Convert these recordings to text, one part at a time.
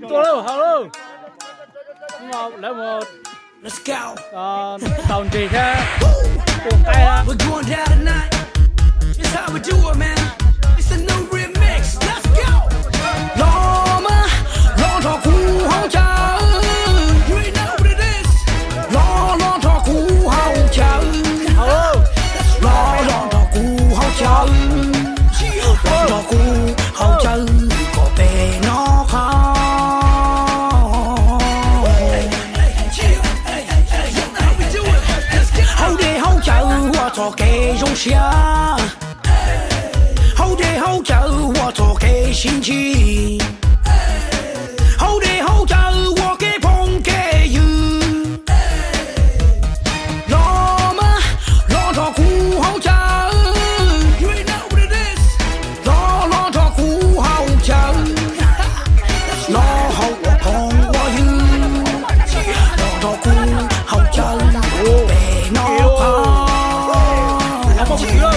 tôi đâu hello một lấy một Let's go. tàu gì thế cuộc tay á We're going down tonight. It's how we do it, man. It's a new remix. Let's go. Loma, lo cho cú hậu chờ. You ain't know what it is. Lo cho cú hậu chờ. hello Lo cho cú hậu chờ. Lo cho cú hậu chờ. Có bé nó không. Hậu để hậu chờ. 我做给容下。好的好走，我做给心情；好的好走，我给碰给you。老嘛，老着苦好走，老着苦好走，老好我碰我you，老着苦好走，被我碰。 không chịu đâu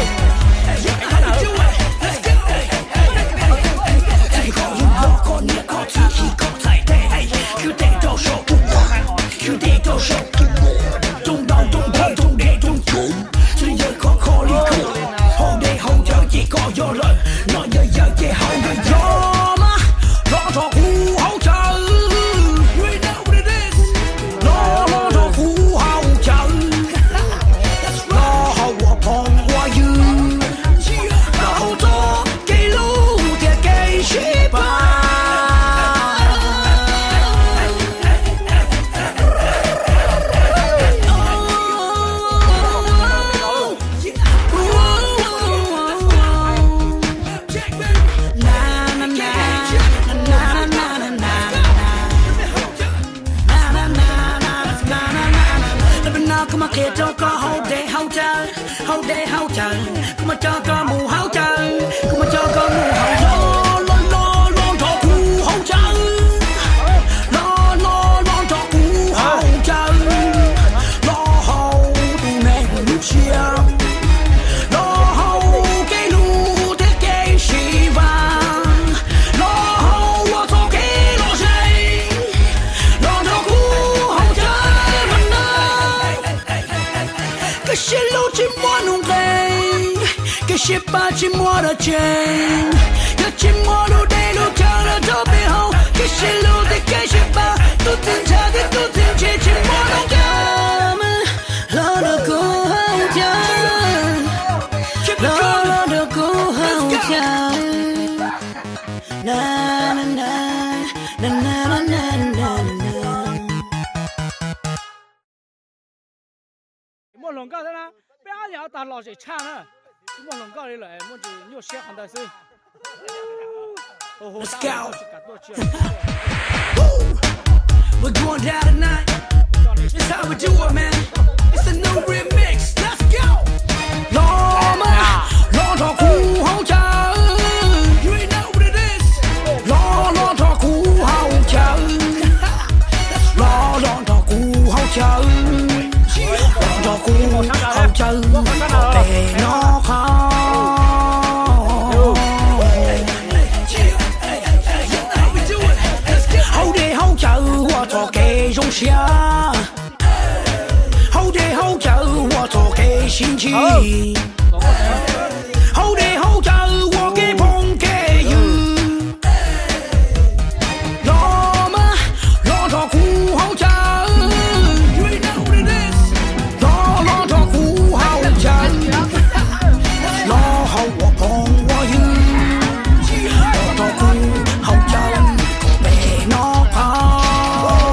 Ship ba chim hoa đã trên, cái chim hoa đâu đây đâu chờ đã đâu biết hậu, cái ship lô thì cái ship ba, tôi tin cha thì tôi tin che chim hoa đâu cam, lo được cô hậu cha, lo được cô hậu cha, na na na na na na na na. một lần cao thế nào bây giờ ta lo gì cha nữa một lần cao đi lại một chỉ nhiều xe hàng đại sư Let's go. We're going down tonight. It's how we do it, man. It's a new remix. Let's go. Loma, lo cho cú hậu chờ. You ain't know what it is. Lo cho cú hậu chờ. Lo cho cú hậu chờ. Lo cho cú hậu chờ. Để nó không. Cho cái rong xia, hậu để hậu chờ, tôi cho cái心情，好的好走，我给碰给you，老嘛老着苦好走，老着苦好走，老好我碰我you，老着苦好走，被我碰。 hello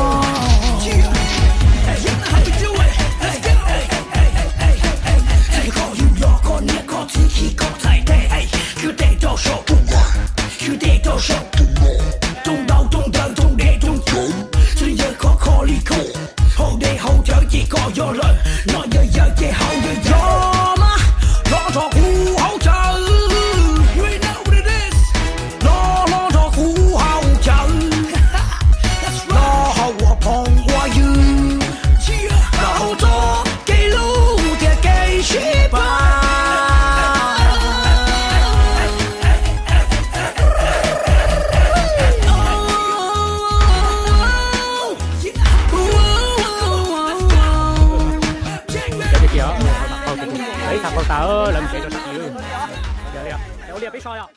好大哦，諗住就得了。有獵，有獵比賽啊！